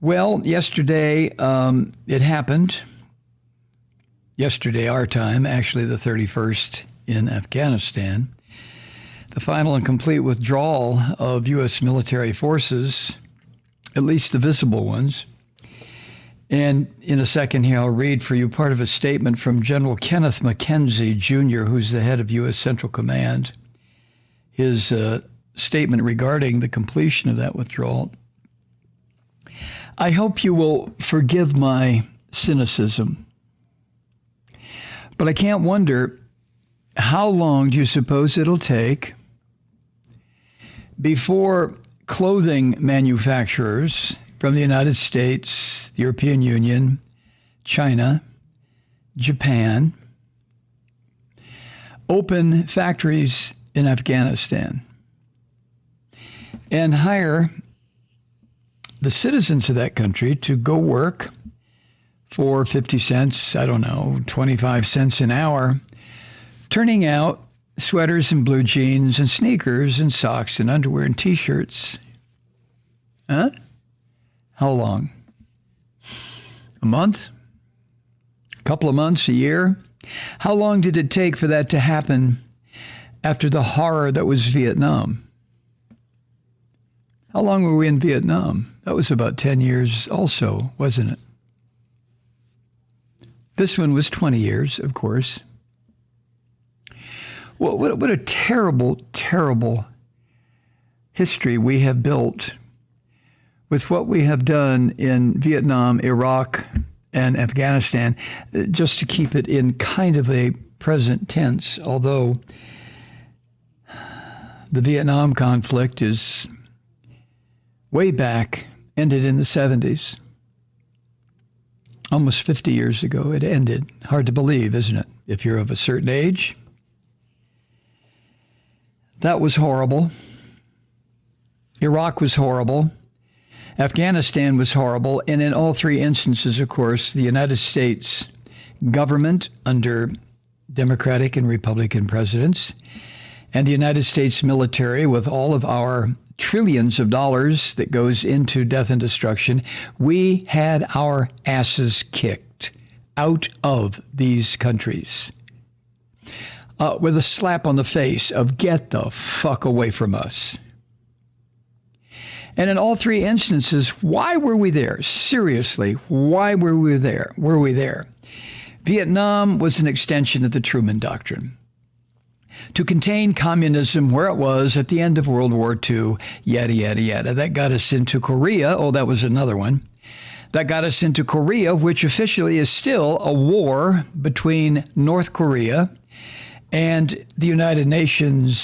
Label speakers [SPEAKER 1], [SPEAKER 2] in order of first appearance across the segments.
[SPEAKER 1] Well, yesterday it happened. Yesterday, our time, actually the 31st in Afghanistan. The final and complete withdrawal of U.S. military forces, at least the visible ones. And in a second here, I'll read for you part of a statement from General Kenneth McKenzie, Jr., who's the head of U.S. Central Command. His statement regarding the completion of that withdrawal. I hope you will forgive my cynicism, but I can't wonder, how long do you suppose it'll take before clothing manufacturers from the United States, the European Union, China, Japan, open factories in Afghanistan and hire the citizens of that country to go work for 50 cents, 25 cents an hour, turning out sweaters and blue jeans and sneakers and socks and underwear and T-shirts. Huh? How long? A month? A couple of months? A year? How long did it take for that to happen after the horror that was Vietnam? How long were we in Vietnam? That was about 10 years also, wasn't it? This one was 20 years, of course. Well, what a terrible, terrible history we have built with what we have done in Vietnam, Iraq, and Afghanistan, just to keep it in kind of a present tense, although the Vietnam conflict is way back, ended in the 70s. Almost 50 years ago, it ended. Hard to believe, isn't it? If you're of a certain age. That was horrible. Iraq was horrible. Afghanistan was horrible. And in all three instances, of course, the United States government under Democratic and Republican presidents, and the United States military with all of our trillions of dollars that goes into death and destruction, we had our asses kicked out of these countries with a slap on the face of get the fuck away from us. And in all three instances, why were we there? Seriously, why were we there? Vietnam was an extension of the Truman Doctrine to contain communism where it was at the end of World War II, yada, yada, yada. That got us into Korea. Oh, that was another one. That got us into Korea, which officially is still a war between North Korea and the United Nations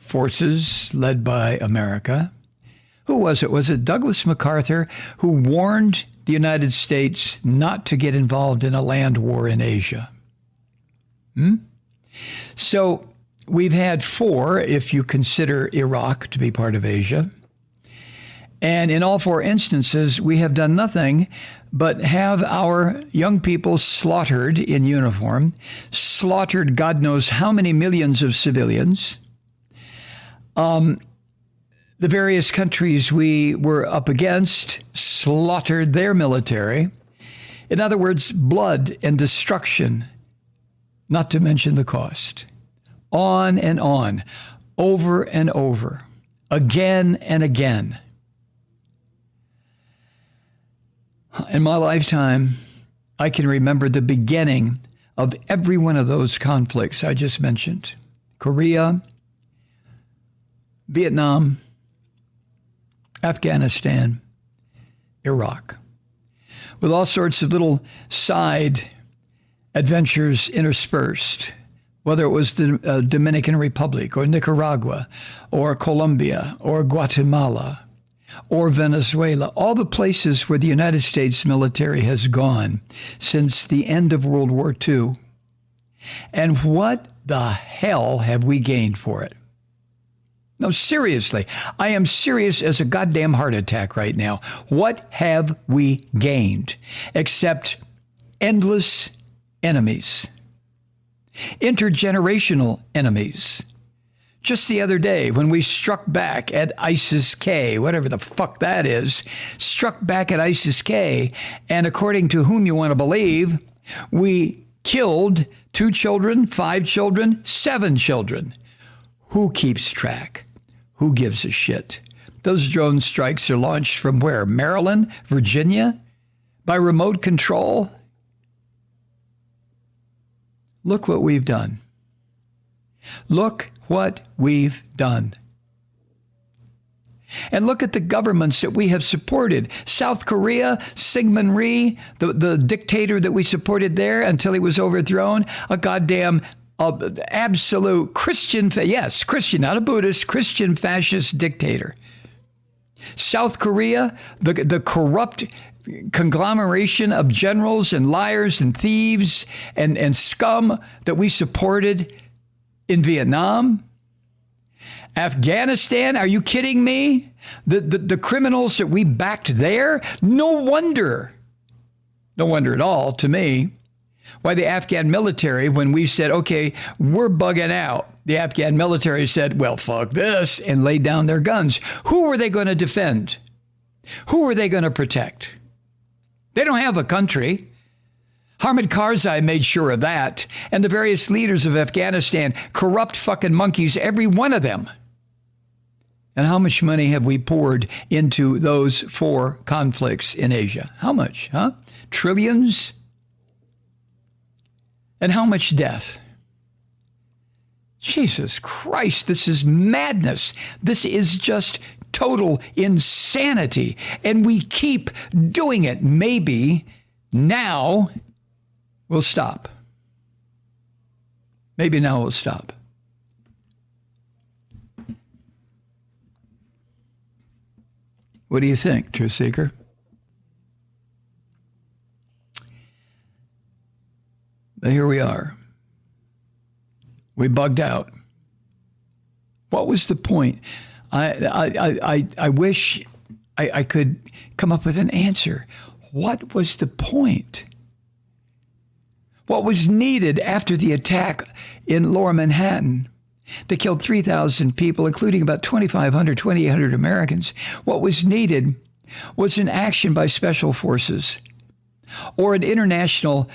[SPEAKER 1] forces led by America. Who was it? Was it Douglas MacArthur who warned the United States not to get involved in a land war in Asia? So we've had 4, if you consider Iraq to be part of Asia. And in all 4 instances, we have done nothing but have our young people slaughtered in uniform, slaughtered God knows how many millions of civilians. The various countries we were up against slaughtered their military. In other words, blood and destruction, not to mention the cost. On and on, over and over, again and again. In my lifetime, I can remember the beginning of every one of those conflicts I just mentioned. Korea, Vietnam, Afghanistan, Iraq, with all sorts of little side adventures interspersed, whether it was the Dominican Republic or Nicaragua or Colombia or Guatemala or Venezuela, all the places where the United States military has gone since the end of World War II. And what the hell have we gained for it? No, seriously, I am serious as a goddamn heart attack right now. What have we gained except endless enemies, intergenerational enemies, Just the other day, when we struck back at ISIS-K, whatever the fuck that is, struck back at ISIS-K, and according to whom you want to believe, we killed 2 children, 5 children, 7 children. Who keeps track? Who gives a shit? Those drone strikes are launched from where? Maryland? Virginia? By remote control? Look what we've done. Look what we've done. And look at the governments that we have supported. South Korea, Syngman Rhee, the dictator that we supported there until he was overthrown, a goddamn absolute Christian, yes, Christian, not a Buddhist, Christian fascist dictator. South Korea, the corrupt conglomeration of generals and liars and thieves and scum that we supported in Vietnam. Afghanistan, are you kidding me? The criminals that we backed there? No wonder at all to me why the Afghan military, when we said, okay, we're bugging out, the Afghan military said, well, fuck this, and laid down their guns. Who are they going to defend? Who are they going to protect? They don't have a country. Hamid Karzai made sure of that, and the various leaders of Afghanistan, corrupt fucking monkeys, every one of them. And how much money have we poured into those 4 conflicts in Asia? How much, huh? Trillions? And how much death? Jesus Christ, this is madness. This is just total insanity. And we keep doing it. Maybe now we'll stop. Maybe now we'll stop. What do you think, Truth Seeker? But here we are. We bugged out. What was the point? I wish I could come up with an answer. What was the point? What was needed after the attack in Lower Manhattan? They killed 3,000 people, including about 2,500, 2,800 Americans. What was needed was an action by special forces or an international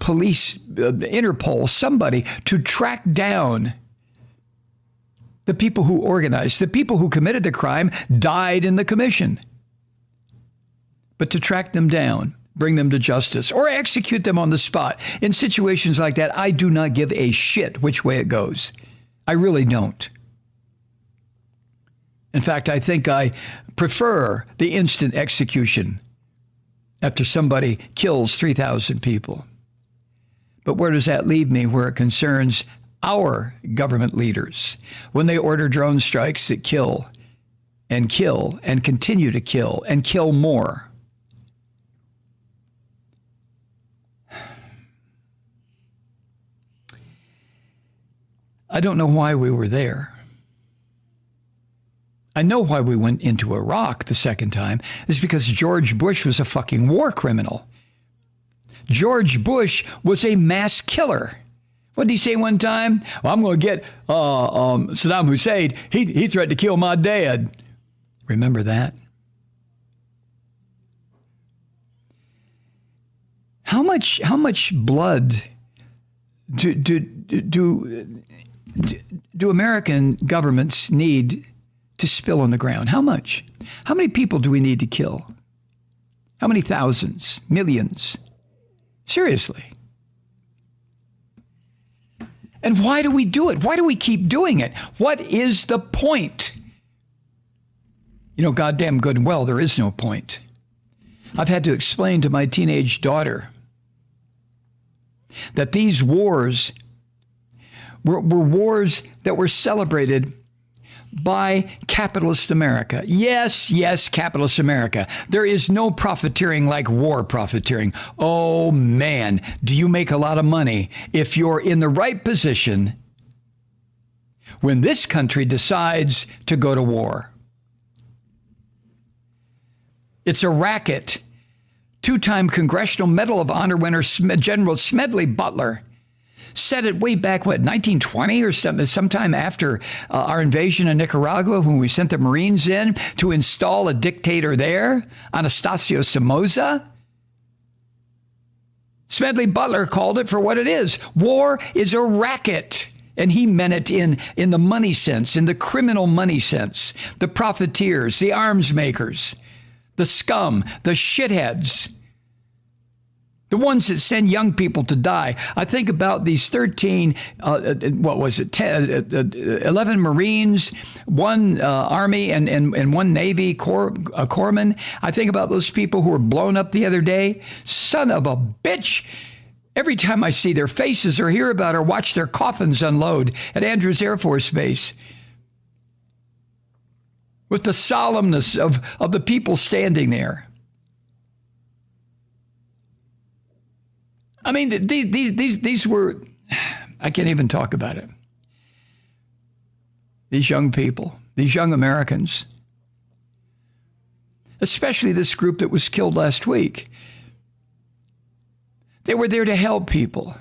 [SPEAKER 1] police, Interpol, somebody to track down the people who organized. The people who committed the crime died in the commission. But to track them down, bring them to justice, or execute them on the spot. In situations like that, I do not give a shit which way it goes. I really don't. In fact, I think I prefer the instant execution after somebody kills 3,000 people. But where does that leave me where it concerns our government leaders when they order drone strikes that kill and continue to kill and kill more? I don't know why we were there. I know why we went into Iraq the second time. It's because George Bush was a fucking war criminal. George Bush was a mass killer. What did he say one time? Well, I'm going to get Saddam Hussein. He threatened to kill my dad. Remember that? How much blood do American governments need to spill on the ground? How much? How many people do we need to kill? How many thousands? Millions? Seriously. And why do we do it? Why do we keep doing it? What is the point? You know, goddamn good and well, there is no point. I've had to explain to my teenage daughter that these wars were wars that were celebrated by capitalist America. Yes, capitalist America. There is no profiteering like war profiteering. Oh, man, do you make a lot of money if you're in the right position when this country decides to go to war. It's a racket. 2-time Congressional Medal of Honor winner General Smedley Butler said it way back, 1920 or something, sometime after our invasion of Nicaragua, when we sent the Marines in to install a dictator there, Anastasio Somoza. Smedley Butler called it for what it is. War is a racket. And he meant it in the money sense, in the criminal money sense. The profiteers, the arms makers, the scum, the shitheads, the ones that send young people to die. I think about these 13, 11 Marines, one Army and one Navy corpsman. I think about those people who were blown up the other day. Son of a bitch. Every time I see their faces or hear about or watch their coffins unload at Andrews Air Force Base, with the solemnness of the people standing there. I mean, these were, I can't even talk about it. These young people, these young Americans, especially this group that was killed last week. They were there to help people.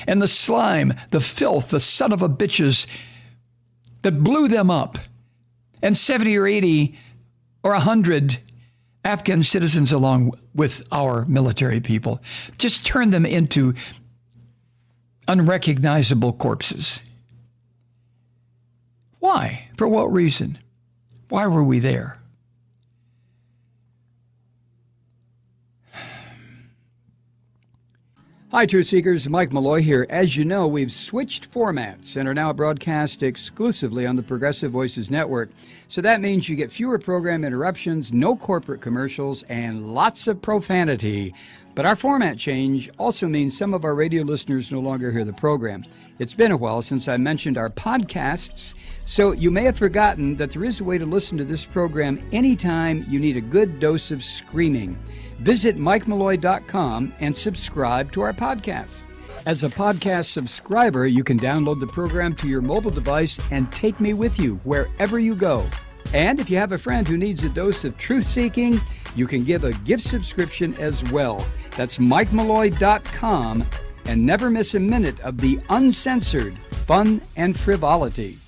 [SPEAKER 1] And the slime, the filth, the son of a bitches that blew them up, and 70 or 80 or 100 Afghan citizens along with our military people, just turned them into unrecognizable corpses. Why? For what reason? Why were we there? Hi, Truth Seekers. Mike Malloy here. As you know, we've switched formats and are now broadcast exclusively on the Progressive Voices Network. So that means you get fewer program interruptions, no corporate commercials, and lots of profanity. But our format change also means some of our radio listeners no longer hear the program. It's been a while since I mentioned our podcasts, so you may have forgotten that there is a way to listen to this program anytime you need a good dose of screaming. Visit MikeMalloy.com and subscribe to our podcast. As a podcast subscriber, you can download the program to your mobile device and take me with you wherever you go. And if you have a friend who needs a dose of truth-seeking, you can give a gift subscription as well. That's MikeMalloy.com, and never miss a minute of the uncensored fun and frivolity.